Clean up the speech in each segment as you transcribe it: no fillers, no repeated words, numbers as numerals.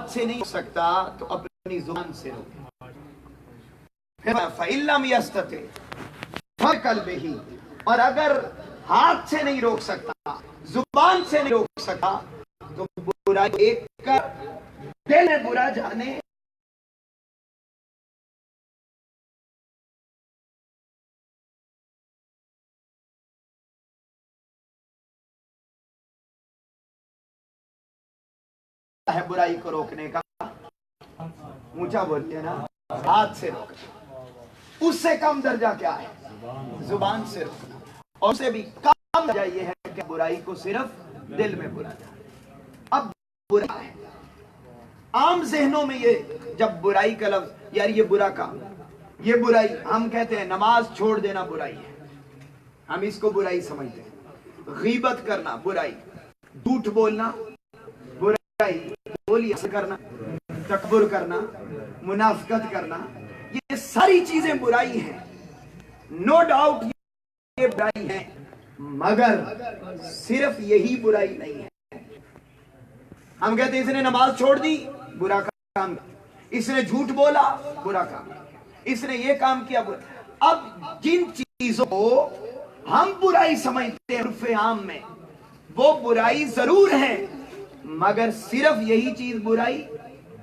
ہاتھ سے نہیں روک سکتا تو اپنی زبان سے روکے. فَإِن لَّمْ يَسْتَطِعْ فَبِقَلْبِهِ، اور اگر ہاتھ سے نہیں روک سکتا، زبان سے نہیں روک سکتا، تو برائی ایک کر دل میں برا جانے ہے برائی کو روکنے کا. اونچا بولتے ہیں نا، ہاتھ سے روکنا. اس سے کم درجہ کیا ہے؟ زبان سے روکنا. اور اس سے بھی کم درجہ یہ ہے کہ برائی کو صرف دل میں برا جانا. اب برا ہے عام ذہنوں میں، یہ جب برائی کا لفظ، یار یہ برا کام، یہ برائی، ہم کہتے ہیں نماز چھوڑ دینا برائی ہے، ہم اس کو برائی سمجھتے ہیں. غیبت کرنا برائی، جھوٹ بولنا برائی، بولی کرنا، تکبر کرنا، منافقت کرنا، یہ ساری چیزیں برائی ہیں. نو ڈاؤٹ یہ برائی ہیں، مگر صرف یہی برائی نہیں ہے. ہم کہتے ہیں اس نے نماز چھوڑ دی، برا کام، اس نے جھوٹ بولا، برا کام، اس نے یہ کام کیا، برا. اب جن چیزوں کو ہم برائی سمجھتے ہیں عرف عام میں، وہ برائی ضرور ہے، مگر صرف یہی چیز برائی،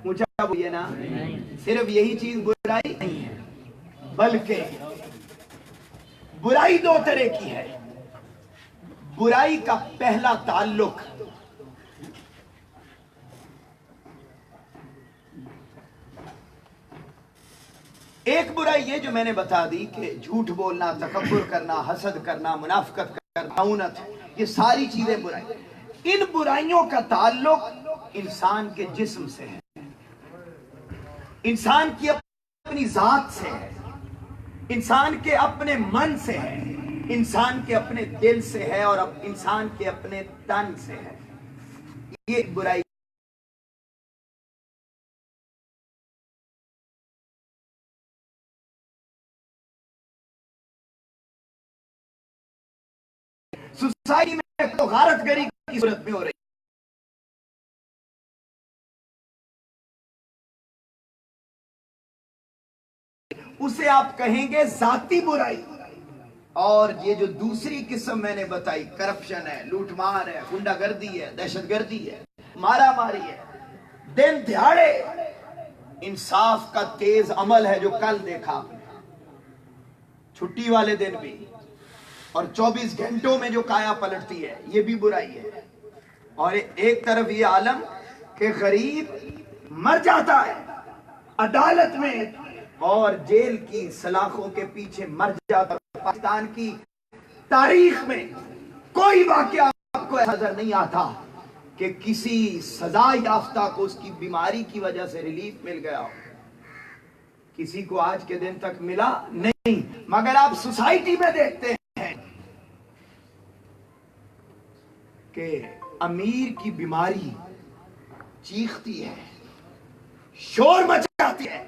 اونچا بولیے نا، صرف یہی چیز برائی نہیں ہے، بلکہ برائی دو طرح کی ہے. برائی کا پہلا تعلق ایک برائی یہ جو میں نے بتا دی کہ جھوٹ بولنا، تکبر کرنا، حسد کرنا، منافقت کرنا، اونت، یہ ساری چیزیں برائی. ان برائیوں کا تعلق انسان کے جسم سے ہے، انسان کی اپنی ذات سے ہے، انسان کے اپنے من سے ہے، انسان کے اپنے دل سے ہے، اور انسان کے اپنے تن سے ہے. یہ برائی سوسائٹی میں تو غارت گری کی صورت میں ہو رہی، اسے آپ کہیں گے ذاتی برائی. اور یہ جو دوسری قسم میں نے بتائی، کرپشن ہے، لوٹ مار ہے، غنڈہ گردی ہے، دہشت گردی ہے، مارا ماری ہے، دن دہاڑے انصاف کا تیز عمل ہے جو کل دیکھا آپ نے، چھٹی والے دن بھی، اور 24 گھنٹوں میں جو کایا پلٹتی ہے، یہ بھی برائی ہے. اور ایک طرف یہ عالم کہ غریب مر جاتا ہے عدالت میں اور جیل کی سلاخوں کے پیچھے مر جاتا ہے. پاکستان کی تاریخ میں کوئی واقعہ آپ کو نظر نہیں آتا کہ کسی سزا یافتہ کو اس کی بیماری کی وجہ سے ریلیف مل گیا ہو. کسی کو آج کے دن تک ملا نہیں. مگر آپ سوسائٹی میں دیکھتے ہیں کہ امیر کی بیماری چیختی ہے، شور مچاتی ہے،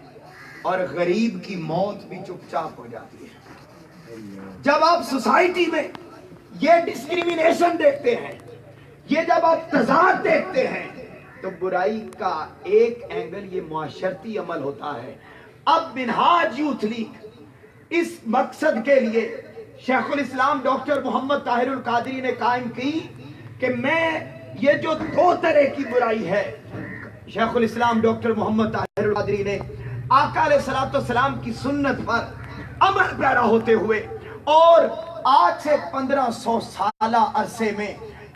اور غریب کی موت بھی چپ چاپ ہو جاتی ہے. جب آپ سوسائٹی میں یہ ڈسکریمنیشن دیکھتے ہیں، یہ جب آپ تضاد دیکھتے ہیں، تو برائی کا ایک اینگل یہ معاشرتی عمل ہوتا ہے. اب منہاج یوتھ لیگ اس مقصد کے لیے شیخ الاسلام ڈاکٹر محمد طاہر القادری نے قائم کی کہ میں یہ جو دو طرح کی برائی ہے، شیخ الاسلام ڈاکٹر محمد طاہر القادری نے آقا علیہ السلام کی سنت پر عمل پیرا ہوتے ہوئے، اور آج سے 1500 سالہ عرصے میں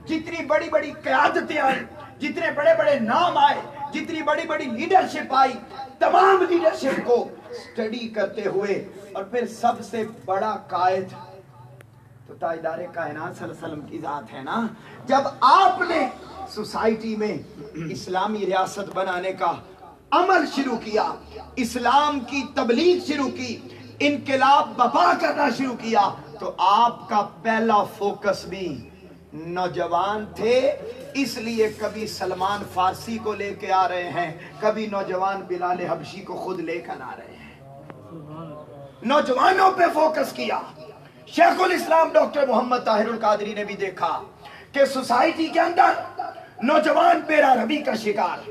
جتنی بڑی بڑی قیادتیں آئی، جتنے بڑے بڑے نام آئے، جتنی بڑی بڑی لیڈرشپ آئی، تمام لیڈرشپ کو سٹڈی کرتے ہوئے، اور پھر سب سے بڑا قائد تو تاجدار کائنات صلی اللہ علیہ وسلم کی ذات ہے نا. جب آپ نے سوسائٹی میں اسلامی ریاست بنانے کا عمل شروع کیا، اسلام کی تبلیغ شروع کی، انقلاب برپا کرنا شروع کیا، تو آپ کا پہلا فوکس بھی نوجوان تھے. اس لیے کبھی سلمان فارسی کو لے کے آ رہے ہیں، کبھی نوجوان بلال حبشی کو خود لے کر آ رہے ہیں. نوجوانوں پہ فوکس کیا. شیخ الاسلام ڈاکٹر محمد طاہر القادری نے بھی دیکھا کہ سوسائٹی کے اندر نوجوان پیرا روی کا شکار،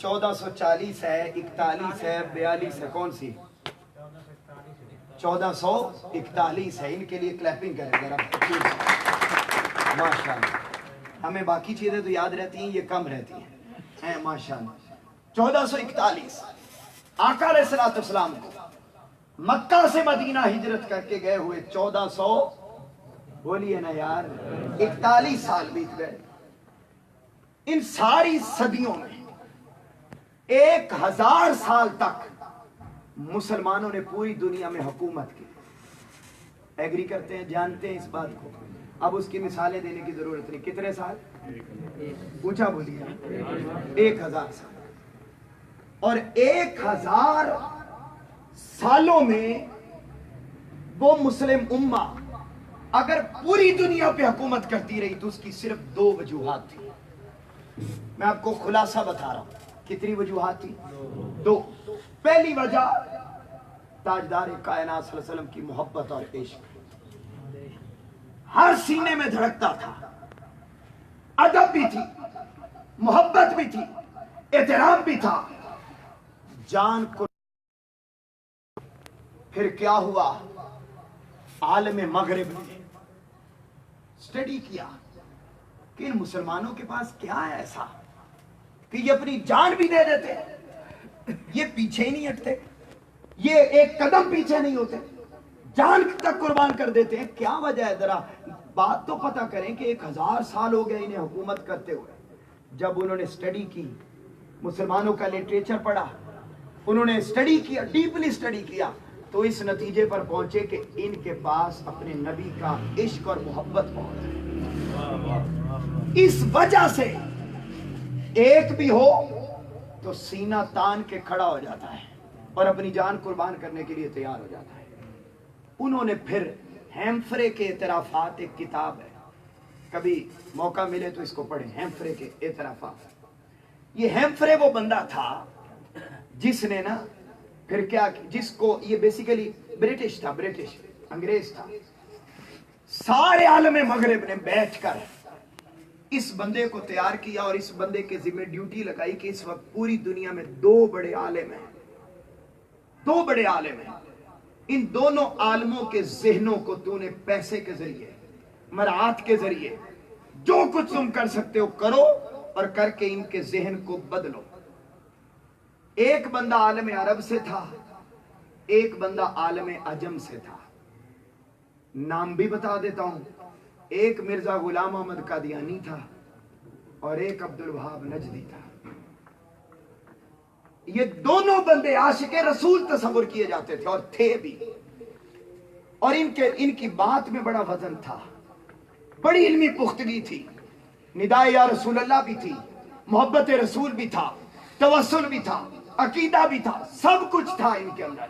1440 ہے, 41 ہے, 42 ہے, کون سی؟ 1441 ہے. ان کے لیے کلیپنگ کریں ذرا. ماشاءاللہ. ہمیں باقی چیزیں تو یاد رہتی ہیں, یہ کم رہتی ہیں. ماشاءاللہ. 1441 آقا علیہ الصلوۃ والسلام کو مکہ سے مدینہ ہجرت کر کے گئے ہوئے 1400 بولیے نا یار 41 سال بیت گئے. ان ساری صدیوں میں 1000 سال تک مسلمانوں نے پوری دنیا میں حکومت کی. ایگری کرتے ہیں, جانتے ہیں اس بات کو. اب اس کی مثالیں دینے کی ضرورت نہیں. کتنے سال؟ اونچا بولیے. 1000 سال. اور 1000 سالوں میں وہ مسلم امہ اگر پوری دنیا پہ حکومت کرتی رہی تو اس کی صرف 2 وجوہات تھی. میں آپ کو خلاصہ بتا رہا ہوں. کتنی وجوہات تھی؟ 2. پہلی وجہ تاجدار کائنات صلی اللہ علیہ وسلم کی محبت اور عشق. ہر سینے میں دھڑکتا تھا. ادب بھی تھی, محبت بھی تھی, احترام بھی تھا. جان کو پھر کیا ہوا؟ عالم مغرب نے اسٹڈی کیا کہ ان مسلمانوں کے پاس کیا ہے ایسا کہ یہ اپنی جان بھی دے دیتے, یہ پیچھے ہی نہیں ہٹتے, یہ ایک قدم پیچھے نہیں ہوتے, جان تک قربان کر دیتے ہیں. کیا وجہ ہے؟ ذرا بات تو پتہ کریں کہ 1000 سال ہو گئے انہیں حکومت کرتے ہوئے. جب انہوں نے اسٹڈی کی, مسلمانوں کا لٹریچر پڑھا, انہوں نے اسٹڈی کیا, ڈیپلی اسٹڈی کیا, تو اس نتیجے پر پہنچے کہ ان کے پاس اپنے نبی کا عشق اور محبت بہت ہے. اس وجہ سے ایک بھی ہو تو سینہ تان کے کھڑا ہو جاتا ہے اور اپنی جان قربان کرنے کے لیے تیار ہو جاتا ہے. انہوں نے پھر ہیمفرے کے اعترافات, ایک کتاب ہے, کبھی موقع ملے تو اس کو پڑھیں, ہیمفرے کے اعترافات. یہ ہیمفرے وہ بندہ تھا جس نے نا پھر کیا, جس کو یہ بیسیکلی برٹش تھا, برٹش انگریز تھا. سارے عالم مغرب نے بیٹھ کر اس بندے کو تیار کیا اور اس بندے کے ذمہ ڈیوٹی لگائی کہ اس وقت پوری دنیا میں 2 بڑے عالم ہیں, 2 بڑے عالم ہیں. ان دونوں عالموں کے ذہنوں کو تو نے پیسے کے ذریعے, مراعات کے ذریعے جو کچھ تم کر سکتے ہو کرو اور کر کے ان کے ذہن کو بدلو. ایک بندہ عالم عرب سے تھا, ایک بندہ عالم عجم سے تھا. نام بھی بتا دیتا ہوں. ایک مرزا غلام احمد قادیانی تھا اور ایک عبد الوہاب نجدی تھا. یہ دونوں بندے عاشق رسول تصور کیے جاتے تھے اور تھے بھی. اور ان کی بات میں بڑا وزن تھا, بڑی علمی پختگی تھی. ندائے یا رسول اللہ بھی تھی, محبت رسول بھی تھا, توسل بھی تھا, عقیدہ بھی تھا, سب کچھ تھا ان کے اندر.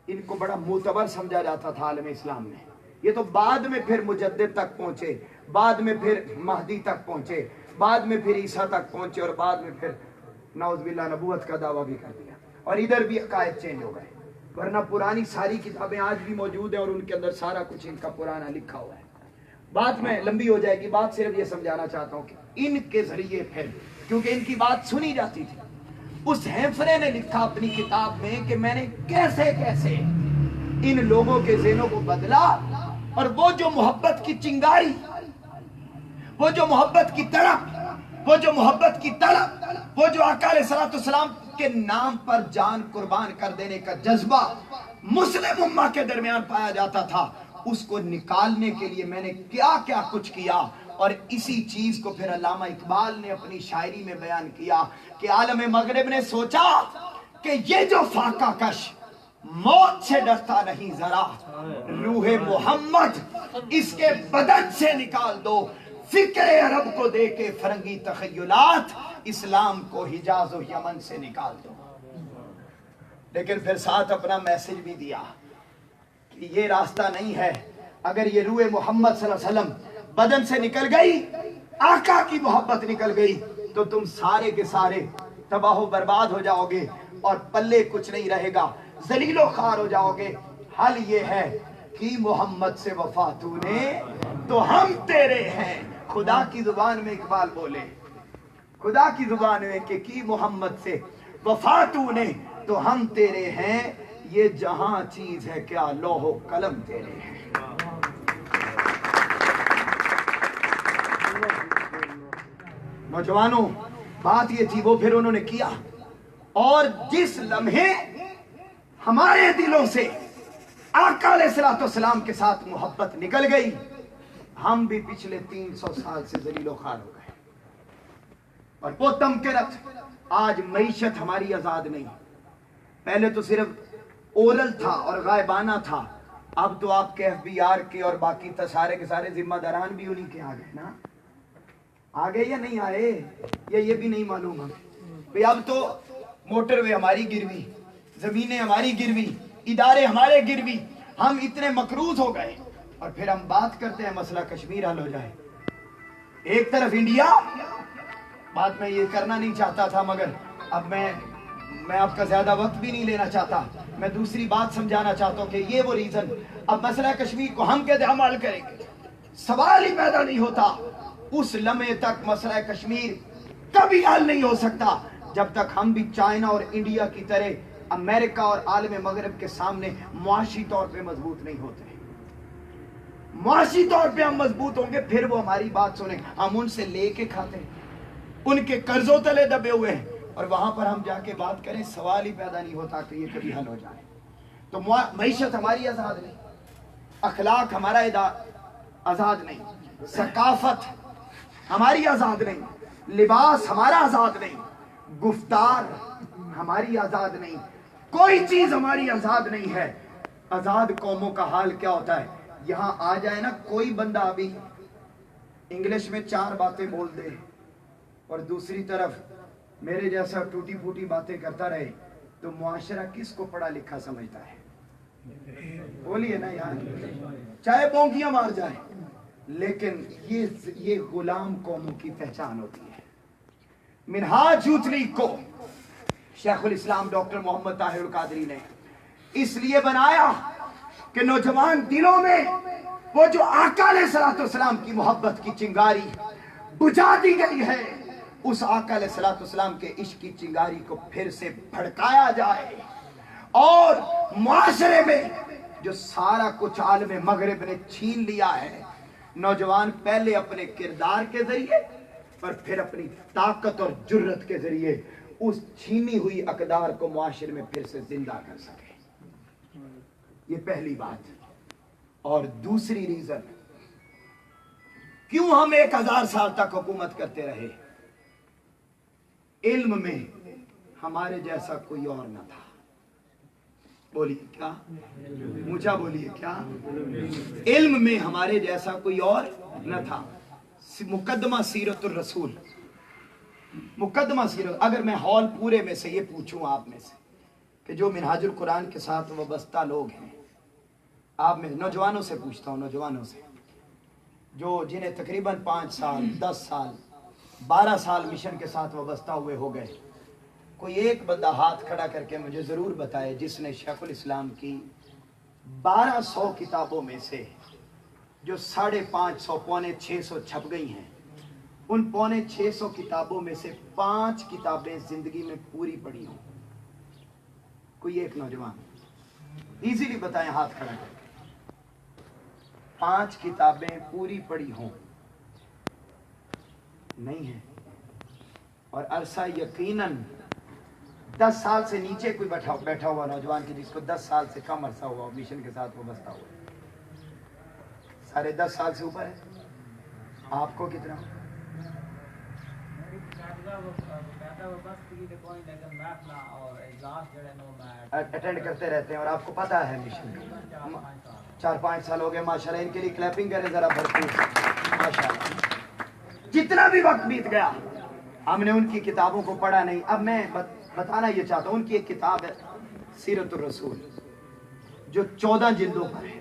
ان کو بڑا معتبر سمجھا جاتا تھا عالم اسلام میں. یہ تو بعد میں پھر مجدد تک پہنچے, بعد میں پھر مہدی تک پہنچے, بعد میں پھر عیسیٰ تک پہنچے اور بعد میں پھر نعوذ باللہ نبوت کا دعویٰ بھی کر دیا اور ادھر بھی عقائد چینج ہو گئے. ورنہ پرانی ساری کتابیں آج بھی موجود ہیں اور ان کے اندر سارا کچھ ان کا پرانا لکھا ہوا ہے. بات میں لمبی ہو جائے گی, بات صرف یہ سمجھانا چاہتا ہوں کہ ان کے ذریعے پھر, کیونکہ ان کی بات سنی جاتی تھی, اس ہیمفرے نے لکھا اپنی کتاب میں کہ میں نے کیسے کیسے ان لوگوں کے ذہنوں کو بدلا اور وہ جو محبت کی چنگاری, وہ جو محبت کی تڑپ, وہ جو محبت کی طلب, وہ جو آقا علیہ الصلوۃ والسلام کے نام پر جان قربان کر دینے کا جذبہ مسلم امہ کے درمیان پایا جاتا تھا, اس کو نکالنے کے لیے میں نے کیا کیا کچھ کیا. اور اسی چیز کو پھر علامہ اقبال نے اپنی شاعری میں بیان کیا کہ عالم مغرب نے سوچا کہ یہ جو فاقہ کش موت سے ڈرتا نہیں ذرا, روح محمد اس کے بدن سے نکال دو, فکر عرب کو دے کے فرنگی تخیلات اسلام کو حجاز و یمن سے نکال دو. لیکن پھر ساتھ اپنا میسج بھی دیا کہ یہ راستہ نہیں ہے. اگر یہ روح محمد صلی اللہ علیہ وسلم بدن سے نکل گئی, آقا کی محبت نکل گئی, تو تم سارے کے سارے تباہ و برباد ہو جاؤ گے اور پلے کچھ نہیں رہے گا, ذلیل و خوار ہو جاؤ گے. حل یہ ہے کہ محمد سے وفا تو نے تو ہم تیرے ہیں. خدا کی زبان میں اقبال بولے, خدا کی زبان میں کہ کی محمد سے وفا تو نے تو ہم تیرے ہیں، یہ جہاں چیز ہے کیا لوح و قلم تیرے ہیں۔ نوجوانوں بات یہ تھی، وہ پھر انہوں نے کیا، اور جس لمحے ہمارے دلوں سے آقا علیہ الصلوۃ والسلام کے ساتھ محبت نکل گئی، ہم بھی پچھلے 300 سال سے ذلیل و خوار ہو گئے۔ اور وہ تمکرت، آج معیشت ہماری آزاد نہیں، پہلے تو صرف اورل تھا اور غائبانہ تھا، اب تو آپ کے FBI کے اور باقی سارے کے سارے ذمہ داران بھی انہی کے آ گئے نا، آگے یا نہیں آئے، یا یہ بھی نہیں معلوم ہمیں۔ اب تو موٹر وے ہماری گروی، زمینیں ہماری گروی، ادارے ہمارے گروی، ہم اتنے مقروض ہو گئے، اور پھر ہم بات کرتے ہیں مسئلہ کشمیر حل ہو جائے۔ ایک طرف انڈیا، بات میں یہ کرنا نہیں چاہتا تھا، مگر اب میں آپ کا زیادہ وقت بھی نہیں لینا چاہتا، میں دوسری بات سمجھانا چاہتا ہوں کہ یہ وہ ریزن، اب مسئلہ کشمیر کو ہم کیسے حل کریں گے، سوال ہی پیدا نہیں ہوتا۔ اس لمحے تک مسئلہ کشمیر کبھی حل نہیں ہو سکتا جب تک ہم بھی چائنا اور انڈیا کی طرح امریکہ اور عالم مغرب کے سامنے معاشی طور پہ مضبوط نہیں ہوتے۔ معاشی طور پہ ہم مضبوط ہوں گے، پھر وہ ہماری بات سنیں، ہم ان سے لے کے کھاتے ہیں، ان کے قرضوں تلے دبے ہوئے ہیں، اور وہاں پر ہم جا کے بات کریں، سوال ہی پیدا نہیں ہوتا کہ یہ کبھی حل ہو جائے۔ تو معیشت ہماری آزاد نہیں، اخلاق ہمارا آزاد نہیں، ثقافت ہماری آزاد نہیں، لباس ہمارا آزاد نہیں، گفتار ہماری آزاد نہیں، کوئی چیز ہماری آزاد نہیں ہے۔ آزاد قوموں کا حال کیا ہوتا ہے، یہاں آ جائے نا کوئی بندہ ابھی انگلش میں 4 باتیں بول دے اور دوسری طرف میرے جیسا ٹوٹی پھوٹی باتیں کرتا رہے، تو معاشرہ کس کو پڑھا لکھا سمجھتا ہے؟ بولیے نا یار، چاہے بونکیاں مار جائے، لیکن یہ غلام قوموں کی پہچان ہوتی ہے۔ منہاج یوتھ لیگ کو شیخ الاسلام ڈاکٹر محمد طاہر القادری نے اس لیے بنایا کہ نوجوان دلوں میں وہ جو آقا علیہ الصلوۃ والسلام کی محبت کی چنگاری بجھا دی گئی ہے، اس آقا علیہ الصلوۃ والسلام کے عشق کی چنگاری کو پھر سے بھڑکایا جائے، اور معاشرے میں جو سارا کچھ عالم مغرب نے چھین لیا ہے، نوجوان پہلے اپنے کردار کے ذریعے اور پھر اپنی طاقت اور جرت کے ذریعے اس چھینی ہوئی اقدار کو معاشرے میں پھر سے زندہ کر سکے۔ یہ پہلی بات۔ اور دوسری ریزن، کیوں ہم 1000 سال تک حکومت کرتے رہے؟ علم میں ہمارے جیسا کوئی اور نہ تھا۔ بولیے کیا؟ مجھے بولیے کیا؟ علم میں ہمارے جیسا کوئی اور نہ تھا۔ مقدمہ سیرت الرسول، مقدمہ سیرت، اگر میں ہال پورے میں سے یہ پوچھوں آپ میں سے کہ جو منہاج القرآن کے ساتھ وابستہ لوگ ہیں، آپ میں نوجوانوں سے پوچھتا ہوں، نوجوانوں سے جو جنہیں تقریباً 5 سال 10 سال 12 سال مشن کے ساتھ وابستہ ہوئے ہو گئے، کوئی ایک بندہ ہاتھ کھڑا کر کے مجھے ضرور بتائے جس نے شیخ الاسلام کی 1200 کتابوں میں سے جو 550 پونے 600 چھپ گئی ہیں، ان پونے 600 کتابوں میں سے 5 کتابیں زندگی میں پوری پڑھی ہوں؟ کوئی ایک نوجوان ایزیلی بتائیں ہاتھ کھڑا کر کے، 5 کتابیں پوری پڑھی ہوں؟ نہیں ہے۔ اور عرصہ یقیناً 10 سال سے نیچے کوئی بیٹھا ہوا نوجوان کی جس کو 10 سال سے کم عرصہ ہوا مشن کے ساتھ وابستہ ہوا، سارے 10 سال سے اوپر ہے؟ آپ کو کتنا؟ اٹینڈ کرتے رہتے ہیں اور آپ کو پتا ہے مشن 4-5 سال ہو گئے، ماشاءاللہ ان کے لیے کلیپنگ کریں ذرا بھرپور، ماشاءاللہ۔ جتنا بھی وقت بیت گیا ہم نے ان کی کتابوں کو پڑھا نہیں۔ اب میں بتانا یہ چاہتا ہوں، ان کی ایک کتاب ہے سیرت الرسول جو 14 جلدوں پر ہے۔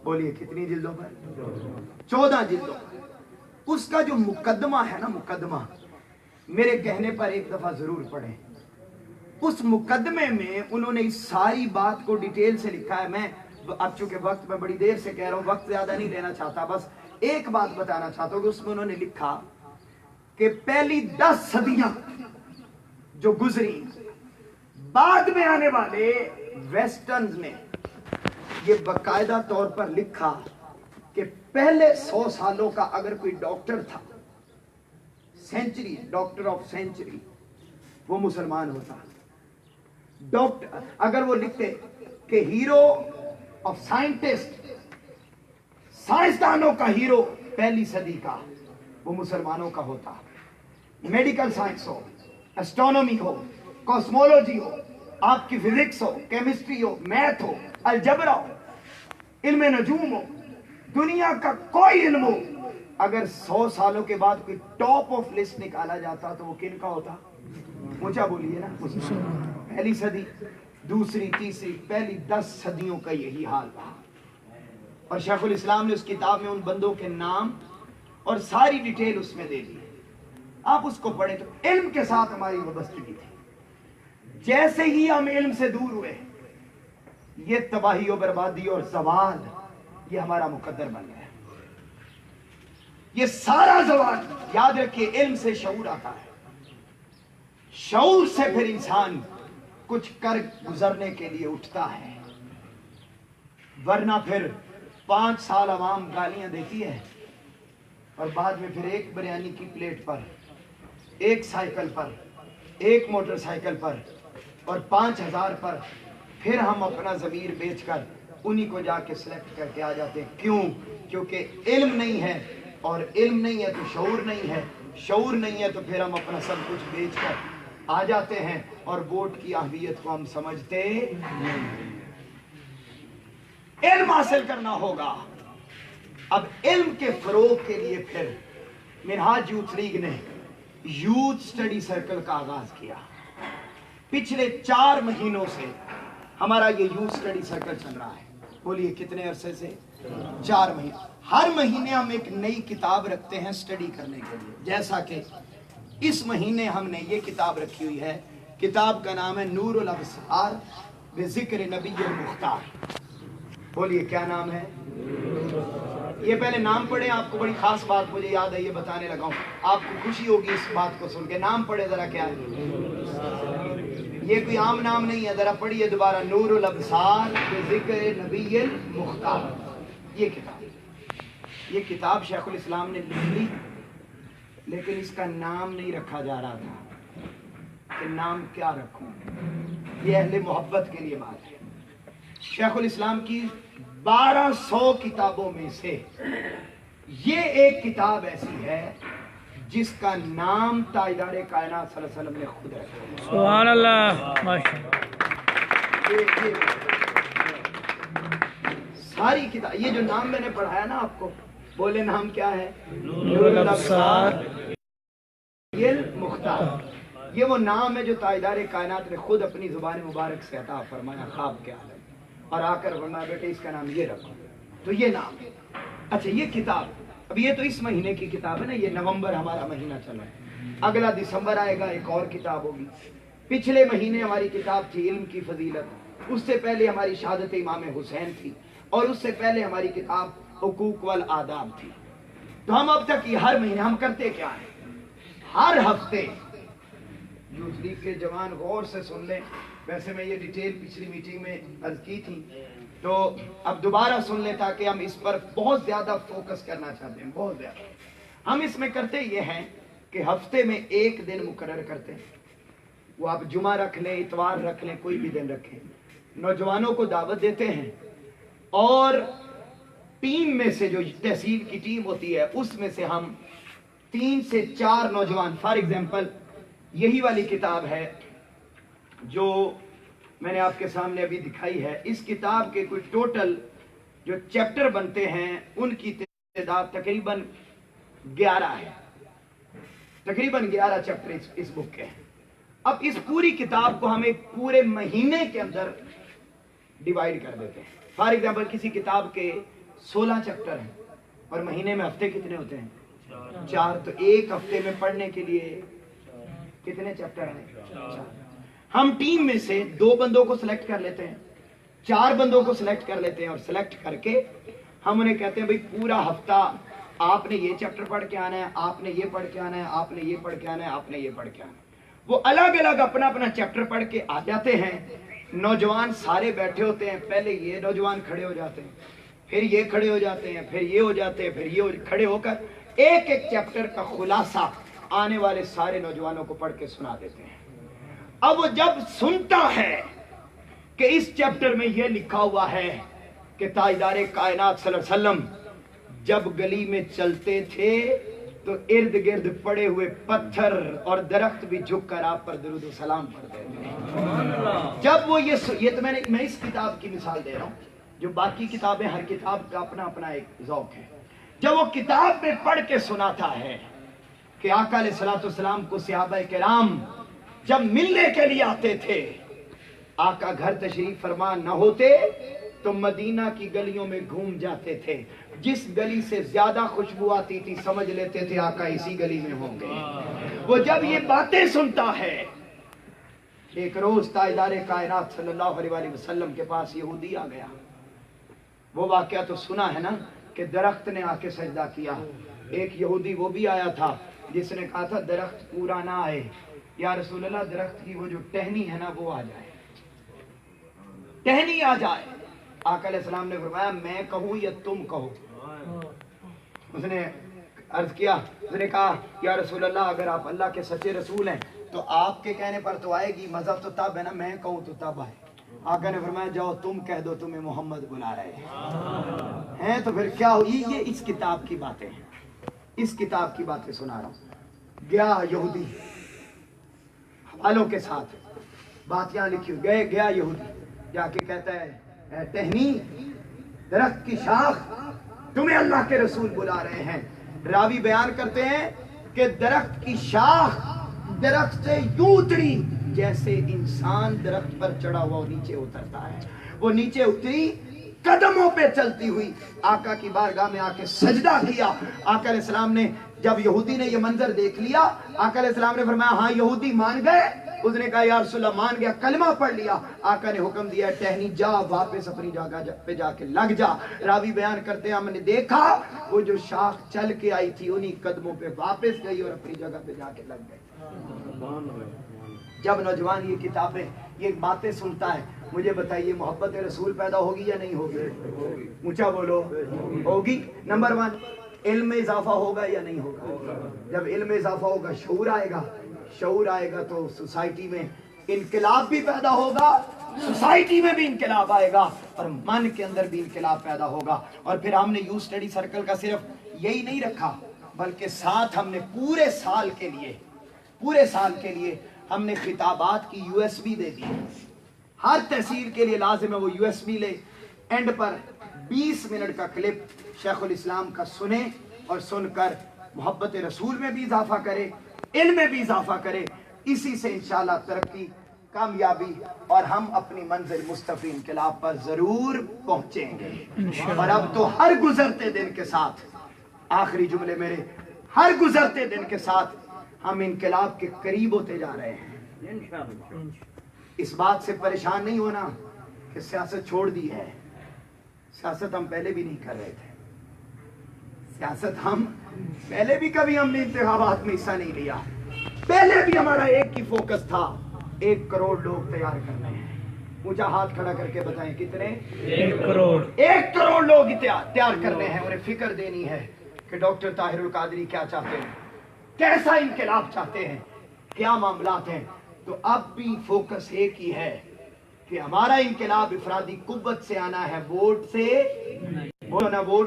بولیے کتنی جلدوں پر؟ 14 جلدوں پر۔ اس کا جو مقدمہ ہے نا، مقدمہ میرے کہنے پر ایک دفعہ ضرور پڑھیں۔ اس مقدمے میں انہوں نے اس ساری بات کو ڈیٹیل سے لکھا ہے۔ میں اب چونکہ وقت میں بڑی دیر سے کہہ رہا ہوں، وقت زیادہ نہیں لینا چاہتا، بس ایک بات بتانا چاہتا ہوں کہ اس میں انہوں نے لکھا کہ پہلی 10 صدیاں جو گزری، بعد میں آنے والے ویسٹرنز نے یہ باقاعدہ طور پر لکھا کہ پہلے 100 سالوں کا اگر کوئی ڈاکٹر تھا، سینچری، ڈاکٹر آف سینچری، وہ مسلمان ہوتا. ڈاکٹر اگر وہ لکھتے کہ ہیرو آف سائنٹسٹ، سائنسدانوں کا ہیرو پہلی صدی کا، وہ مسلمانوں کا ہوتا. میڈیکل سائنس ہو، اسٹرونومی ہو، کاسمولوجی ہو، آپ کی فزکس ہو، کیمسٹری ہو، میتھ ہو، الجبرا ہو، علم نجوم ہو، دنیا کا کوئی علم ہو، اگر 100 سالوں کے بعد کوئی ٹاپ آف لسٹ نکالا جاتا تو وہ کن کا ہوتا؟ اونچا بولیے نا. پہلی صدی، دوسری، تیسری، پہلی 10 صدیوں کا یہی حال رہا. اور شیخ الاسلام نے اس کتاب میں ان بندوں کے نام اور ساری ڈیٹیل اس میں دے دی. آپ اس کو پڑھیں تو علم کے ساتھ ہماری وابستگی تھی. جیسے ہی ہم علم سے دور ہوئے، یہ تباہی و بربادی اور زوال یہ ہمارا مقدر بن گیا. یہ سارا زوال، یاد رکھیے، علم سے شعور آتا ہے، شعور سے پھر انسان کچھ کر گزرنے کے لیے اٹھتا ہے. ورنہ پھر 5 سال عوام گالیاں دیتی ہے اور بعد میں پھر ایک بریانی کی پلیٹ پر، ایک سائیکل پر، ایک موٹر سائیکل پر اور 5000 پر پھر ہم اپنا ضمیر بیچ کر انہی کو جا کے سلیکٹ کر کے آ جاتے ہیں. کیوں؟ کیونکہ علم نہیں ہے، اور علم نہیں ہے تو شعور نہیں ہے، شعور نہیں ہے تو پھر ہم اپنا سب کچھ بیچ کر آ جاتے ہیں اور ووٹ کی اہمیت کو ہم سمجھتے نہیں. علم حاصل کرنا ہوگا. اب علم کے فروغ کے لیے پھر منہاج یوتھ لیگ نے یوتھ سٹڈی سرکل کا آغاز کیا. پچھلے 4 مہینوں سے ہمارا یہ یوتھ سٹڈی سرکل چل رہا ہے. بولیے کتنے عرصے سے؟ 4 مہینے. ہر مہینے ہم ایک نئی کتاب رکھتے ہیں سٹڈی کرنے کے لیے. جیسا کہ اس مہینے ہم نے یہ کتاب رکھی ہوئی ہے. کتاب کا نام ہے نور الابصار بذکر نبی المختار. بولیے کیا نام ہے؟ یہ پہلے نام پڑھیں. آپ کو بڑی خاص بات مجھے یاد ہے، یہ بتانے لگا ہوں، آپ کو خوشی ہوگی اس بات کو سن کے. نام پڑھے ذرا. کیا ہے؟ یہ کوئی عام نام نہیں ہے. ذرا پڑھیے دوبارہ. نور الابصار بذکر نبی المختار. یہ کتاب شیخ الاسلام نے لکھ لی، لیکن اس کا نام نہیں رکھا جا رہا تھا کہ نام کیا رکھوں. یہ اہل محبت کے لیے بات ہے. شیخ الاسلام کی 1200 کتابوں میں سے یہ ایک کتاب ایسی ہے جس کا نام تاجدار کائنات صلی اللہ علیہ وسلم نے خود رکھا. سبحان اللہ، ماشاءاللہ. ساری کتاب، یہ جو نام میں نے پڑھایا نا آپ کو، بولے نام کیا ہے؟ نور الابصار المختار. یہ وہ نام ہے جو تاجدار کائنات نے خود اپنی زبان مبارک سے عطا فرمایا خواب کے عالم، اور آ کر فرمایا بیٹے اس کا نام یہ رکھو. تو یہ نام ہے. اچھا یہ کتاب، اب یہ تو اس مہینے کی کتاب ہے نا، یہ نومبر ہمارا مہینہ چل رہا ہے. اگلا دسمبر آئے گا، ایک اور کتاب ہوگی. پچھلے مہینے ہماری کتاب تھی علم کی فضیلت. اس سے پہلے ہماری شہادت امام حسین تھی، اور اس سے پہلے ہماری کتاب حقوق والآداب تھی. تو ہم اب تک یہ ہر مہینے ہم کرتے کیا ہیں؟ ہر ہفتے یوتھ لیگ کے جوان غور سے سن لیں. ویسے میں یہ ڈیٹیل پچھلی میٹنگ میں عرض کی تھی، تو اب دوبارہ سن لیں تاکہ ہم اس پر بہت زیادہ فوکس کرنا چاہتے ہیں. بہت زیادہ ہم اس میں کرتے یہ ہیں کہ ہفتے میں ایک دن مقرر کرتے ہیں. وہ آپ جمعہ رکھ لیں، اتوار رکھ لیں، کوئی بھی دن رکھیں. نوجوانوں کو دعوت دیتے ہیں، اور ٹیم میں سے جو تحصیل کی ٹیم ہوتی ہے اس میں سے ہم 3 سے 4 نوجوان، فار ایگزامپل یہی والی کتاب ہے جو میں نے آپ کے سامنے ابھی دکھائی ہے. اس کتاب کے کوئی ٹوٹل جو چیپٹر بنتے ہیں ان کی تعداد تقریباً 11 ہے. تقریباً 11 چیپٹر اس بک کے ہیں. اب اس پوری کتاب کو ہم ایک پورے مہینے کے اندر ڈیوائیڈ کر دیتے ہیں. فار ایگزامپل کسی کتاب کے 16 چیپٹر ہیں اور مہینے میں ہفتے کتنے ہوتے ہیں؟ 4. تو ایک ہفتے میں پڑھنے کے لیے کتنے چیپٹر ہیں؟ 4. ہم ٹیم میں سے 2 بندوں کو سلیکٹ کر لیتے ہیں، 4 بندوں کو سلیکٹ کر لیتے ہیں، اور سلیکٹ کر کے ہم انہیں کہتے ہیں بھئی پورا ہفتہ آپ نے یہ چیپٹر پڑھ کے آنا ہے، آپ نے یہ پڑھ کے آنا ہے، آپ نے یہ پڑھ کے آنا ہے، آپ نے یہ پڑھ کے آنا ہے. وہ الگ الگ اپنا اپنا چیپٹر پڑھ کے آ جاتے ہیں. نوجوان سارے بیٹھے ہوتے ہیں، پہلے یہ نوجوان کھڑے ہو جاتے ہیں، پھر یہ کھڑے ہو جاتے ہیں، پھر یہ ہو جاتے ہیں، پھر یہ کھڑے ہو کر ایک ایک چیپٹر کا خلاصہ آنے والے سارے نوجوانوں کو پڑھ کے سنا دیتے ہیں. اب وہ جب سنتا ہے کہ اس چیپٹر میں یہ لکھا ہوا ہے کہ تاجدار کائنات صلی اللہ علیہ وسلم جب گلی میں چلتے تھے تو ارد گرد پڑے ہوئے پتھر اور درخت بھی جھک کر آپ پر درود و سلام پڑھتے تھے. جب وہ یہ تو میں اس کتاب کی مثال دے رہا ہوں، جو باقی کتابیں ہر کتاب کا اپنا اپنا ایک ذوق ہے. جب وہ کتاب میں پڑھ کے سناتا ہے کہ آقا علیہ الصلوۃ والسلام کو صحابہ کرام جب ملنے کے لیے آتے تھے، آقا گھر تشریف فرما نہ ہوتے تو مدینہ کی گلیوں میں گھوم جاتے تھے. جس گلی سے زیادہ خوشبو آتی تھی سمجھ لیتے تھے آقا اسی گلی میں ہوں گے. وہ جب یہ باتیں سنتا ہے، ایک روز تاجدار کائنات صلی اللہ علیہ وآلہ وسلم کے پاس یہودی آ گیا. وہ واقعہ تو سنا ہے نا کہ درخت نے آ کے سجدہ کیا. ایک یہودی وہ بھی آیا تھا جس نے کہا تھا درخت پورا نہ آئے، یا رسول اللہ درخت کی وہ جو ٹہنی ہے نا وہ آ جائے، ٹہنی آ جائے. آقا علیہ السلام نے فرمایا میں کہوں یا تم کہو؟ اس نے عرض کیا، اس نے کہا یا رسول اللہ اگر آپ اللہ کے سچے رسول ہیں تو آپ کے کہنے پر تو آئے گی، مذہب تو تب ہے نا، میں کہوں تو تب آئے. آقا نے فرمایا جاؤ تم کہہ دو تمہیں محمد بلا رہے ہیں. تو پھر کیا ہوئی؟ یہ اس کتاب کی باتیں ہیں، اس کتاب کی باتیں سنا رہا ہوں. گیا یہودی حوالوں کے ساتھ، بات یہاں لکھی ہوئی. گیا یہودی جا کے کہتا ہے اے ٹہنی، درخت کی شاخ، تمہیں اللہ کے رسول بلا رہے ہیں. راوی بیان کرتے ہیں کہ درخت کی شاخ درخت سے یوں اتری جیسے انسان درخت پر چڑھا ہوا نیچے اترتا ہے. وہ نیچے اتری، قدموں پہ چلتی ہوئی آقا کی بارگاہ میں آ کے سجدہ کیا. آقا علیہ السلام نے جب یہودی نے یہ منظر دیکھ لیا، آقا علیہ السلام نے فرمایا ہاں یہودی مان گئے؟ اس نے کہا یا رسول اللہ مان گیا، کلمہ پڑھ لیا. آقا نے حکم دیا ٹہنی جا واپس اپنی جگہ پہ جا کے لگ جا. راوی بیان کرتے ہیں ہم نے دیکھا وہ جو شاخ چل کے آئی تھی انہی قدموں پہ واپس گئی اور اپنی جگہ پہ جا کے لگ گئی. جب نوجوان یہ کتابیں یہ باتیں سنتا ہے، مجھے بتائیے محبت رسول پیدا ہوگی یا نہیں ہوگی؟ اونچا بولو، ہوگی. نمبر 1 علم میں اضافہ ہوگا یا نہیں ہوگا؟ جب علم میں اضافہ ہوگا شعور آئے گا، شعور آئے گا تو سوسائٹی میں انقلاب بھی پیدا ہوگا، سوسائٹی میں بھی انقلاب آئے گا اور من کے اندر بھی انقلاب پیدا ہوگا. اور پھر ہم نے یو اسٹڈی سرکل کا صرف یہی نہیں رکھا بلکہ ساتھ ہم نے پورے سال کے لیے ہم نے خطابات کی یو ایس بی دے دی. ہر تحصیل کے لیے لازم ہے وہ یو ایس بی لے. اینڈ پر 20 منٹ کا کلپ شیخ الاسلام کا سنیں اور سن کر محبت رسول میں بھی اضافہ کرے، علم میں بھی اضافہ کرے. اسی سے انشاءاللہ ترقی، کامیابی اور ہم اپنی منزل مصطفی انقلاب پر ضرور پہنچیں گے. اور اب تو ہر گزرتے دن کے ساتھ، آخری جملے میرے، ہر گزرتے دن کے ساتھ ہم انقلاب کے قریب ہوتے جا رہے ہیں. اس بات سے پریشان نہیں ہونا کہ سیاست چھوڑ دی ہے. سیاست ہم پہلے بھی نہیں کر رہے تھے. سیاست ہم پہلے بھی کبھی ہم نے انتخابات میں حصہ نہیں لیا. پہلے بھی ہمارا ایک ہی فوکس تھا، 1 کروڑ لوگ تیار کرنے ہیں. اونچا ہاتھ کھڑا کر کے بتائیں کتنے؟ 1 کروڑ. 1 کروڑ لوگ تیار کرنے ہیں. انہیں فکر دینی ہے کہ ڈاکٹر طاہر القادری کیا چاہتے ہیں، کیسا انقلاب چاہتے ہیں، کیا معاملات ہیں. تو اب بھی فوکس ایک ہی ہے کہ ہمارا انقلاب افرادی قوت سے آنا ہے، ووٹ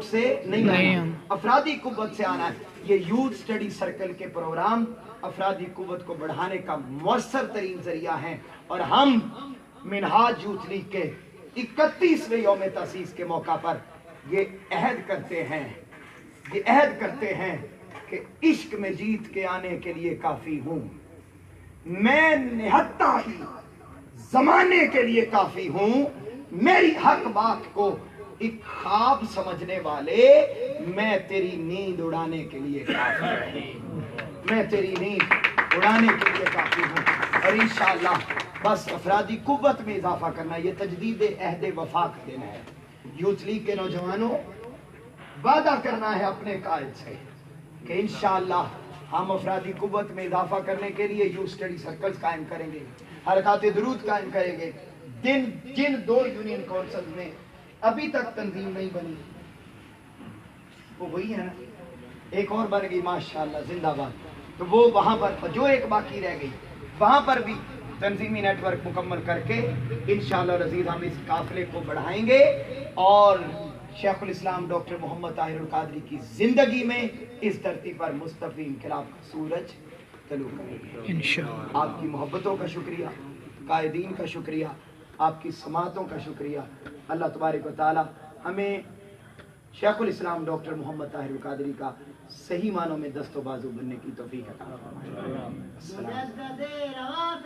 سے نہیں آنا، افرادی قوت سے آنا ہے. یہ یوتھ سٹڈی سرکل کے پروگرام افرادی قوت کو بڑھانے کا مؤثر ترین ذریعہ ہیں. اور ہم منہاج یوتھ لیگ کے 31ویں یوم تاسیس کے موقع پر یہ عہد کرتے ہیں کہ عشق میں جیت کے آنے کے لیے کافی ہوں، میں نہتا ہی زمانے کے لیے کافی ہوں. میری حق بات کو ایک خواب سمجھنے والے، میں تیری نیند اڑانے کے لیے کافی ہوں، میں تیری نیند اڑانے کے لیے کافی ہوں. اور انشاءاللہ بس افرادی قوت میں اضافہ کرنا، یہ تجدید عہد وفا کا دن ہے. یوتھ لیگ کے نوجوانوں وعدہ کرنا ہے اپنے قائد سے کہ انشاءاللہ ہم افرادی قوت میں اضافہ کرنے کے لیے یو اسٹڈی سرکلز قائم کریں گے، حلقات درود قائم کریں گے۔ جن 2 یونین کونسل میں ابھی تک تنظیم نہیں بنی وہ وہی ہے نا، ایک اور بن گئی ماشاءاللہ زندہ باد، تو وہ وہاں پر جو ایک باقی رہ گئی وہاں پر بھی تنظیمی نیٹ ورک مکمل کر کے انشاءاللہ العزیز ہم اس قافلے کو بڑھائیں گے اور شیخ الاسلام ڈاکٹر محمد طاہر القادری کی زندگی میں اس دھرتی پر مصطفی انقلاب کا سورج طلوع کرے گا انشاءاللہ۔ آپ کی محبتوں کا شکریہ، قائدین کا شکریہ، آپ کی سماعتوں کا شکریہ۔ اللہ تبارک و تعالی ہمیں شیخ الاسلام ڈاکٹر محمد طاہر القادری کا صحیح معنوں میں دست و بازو بننے کی توفیق عطا فرمائے۔ السلام علیکم۔